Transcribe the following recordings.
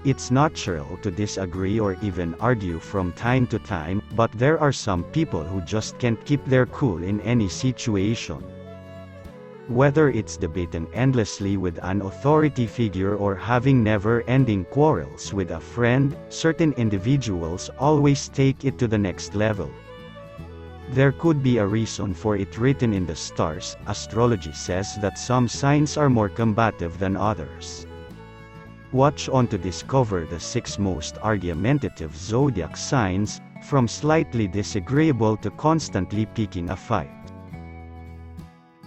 It's natural to disagree or even argue from time to time, but there are some people who just can't keep their cool in any situation. Whether it's debating endlessly with an authority figure or having never-ending quarrels with a friend, certain individuals always take it to the next level. There could be a reason for it written in the stars. Astrology says that some signs are more combative than others. Watch on to discover the 6 most argumentative zodiac signs, from slightly disagreeable to constantly picking a fight.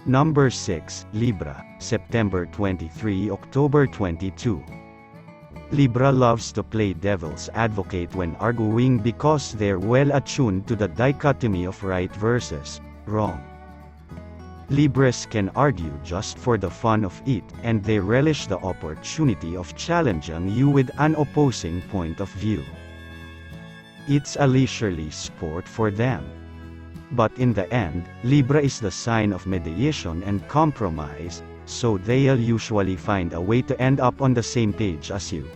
Number 6, Libra, September 23 – October 22. Libra loves to play devil's advocate when arguing because they're well attuned to the dichotomy of right versus wrong. Libras can argue just for the fun of it, and they relish the opportunity of challenging you with an opposing point of view. It's a leisurely sport for them. But in the end, Libra is the sign of mediation and compromise, so they'll usually find a way to end up on the same page as you.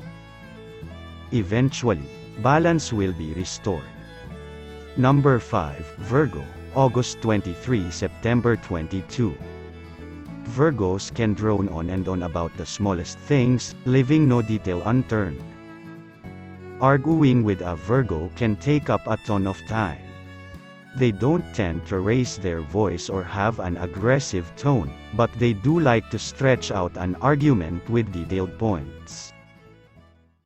Eventually, balance will be restored. Number 5, Virgo, August 23 – September 22. Virgos can drone on and on about the smallest things, leaving no detail unturned. Arguing with a Virgo can take up a ton of time. They don't tend to raise their voice or have an aggressive tone, but they do like to stretch out an argument with detailed points.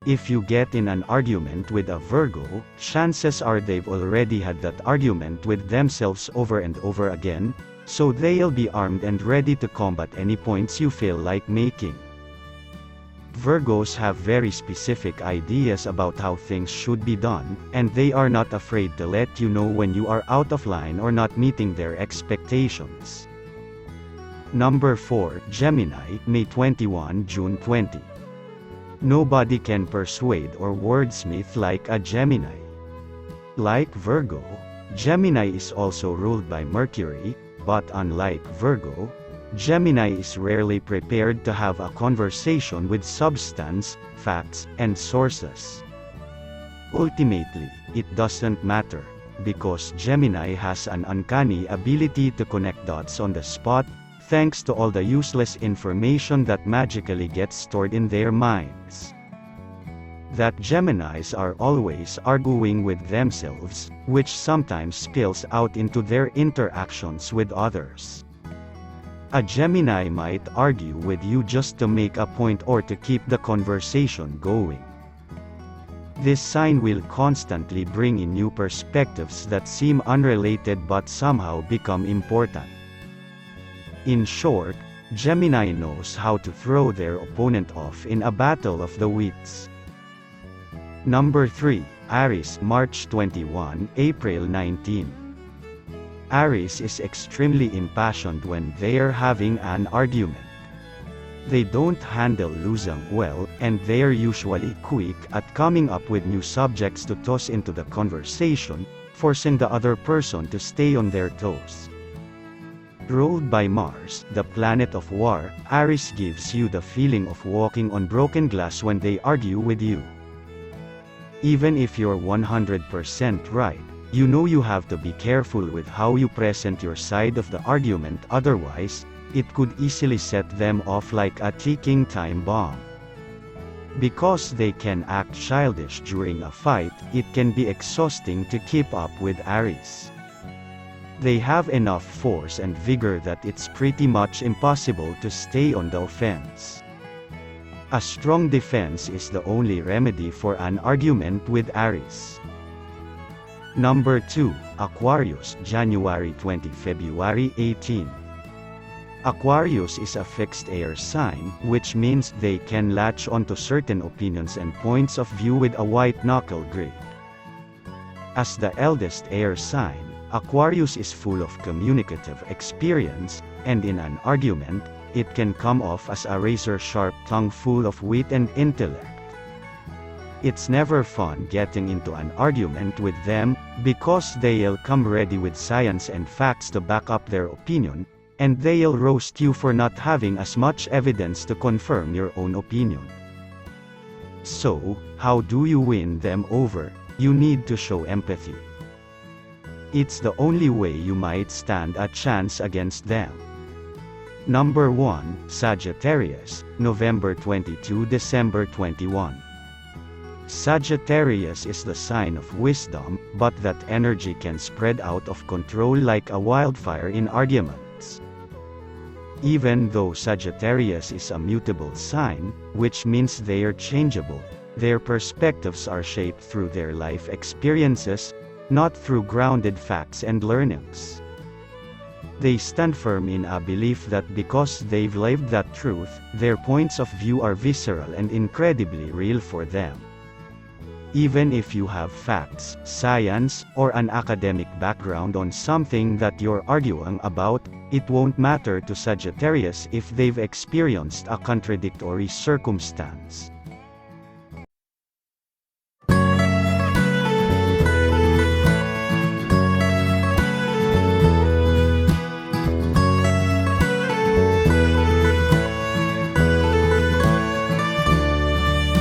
If you get in an argument with a Virgo, chances are they've already had that argument with themselves over and over again, so they'll be armed and ready to combat any points you feel like making. Virgos have very specific ideas about how things should be done, and they are not afraid to let you know when you are out of line or not meeting their expectations. Number 4, Gemini, May 21 – June 20. Nobody can persuade or wordsmith like a Gemini. Like Virgo, Gemini is also ruled by Mercury, but unlike Virgo, Gemini is rarely prepared to have a conversation with substance, facts, and sources. Ultimately, it doesn't matter, because Gemini has an uncanny ability to connect dots on the spot, thanks to all the useless information that magically gets stored in their minds. That Geminis are always arguing with themselves, which sometimes spills out into their interactions with others. A Gemini might argue with you just to make a point or to keep the conversation going. This sign will constantly bring in new perspectives that seem unrelated but somehow become important. In short, Gemini knows how to throw their opponent off in a battle of the wits. Number 3, Aries, March 21 – April 19. Aries is extremely impassioned when they're having an argument. They don't handle losing well, and they're usually quick at coming up with new subjects to toss into the conversation, forcing the other person to stay on their toes. Ruled by Mars, the planet of war, Aries gives you the feeling of walking on broken glass when they argue with you. Even if you're 100% right, you know you have to be careful with how you present your side of the argument, otherwise, it could easily set them off like a ticking time bomb. Because they can act childish during a fight, it can be exhausting to keep up with Aries. They have enough force and vigor that it's pretty much impossible to stay on the offense. A strong defense is the only remedy for an argument with Aries. Number 2, Aquarius, January 20 – February 18. Aquarius is a fixed air sign, which means they can latch onto certain opinions and points of view with a white-knuckle grip. As the eldest air sign, Aquarius is full of communicative experience, and in an argument, it can come off as a razor-sharp tongue full of wit and intellect. It's never fun getting into an argument with them, because they'll come ready with science and facts to back up their opinion, and they'll roast you for not having as much evidence to confirm your own opinion. So, how do you win them over? You need to show empathy. It's the only way you might stand a chance against them. Number 1, Sagittarius, November 22 – December 21. Sagittarius is the sign of wisdom, but that energy can spread out of control like a wildfire in arguments. Even though Sagittarius is a mutable sign, which means they are changeable, their perspectives are shaped through their life experiences, not through grounded facts and learnings. They stand firm in a belief that because they've lived that truth, their points of view are visceral and incredibly real for them. Even if you have facts, science, or an academic background on something that you're arguing about, it won't matter to Sagittarius if they've experienced a contradictory circumstance.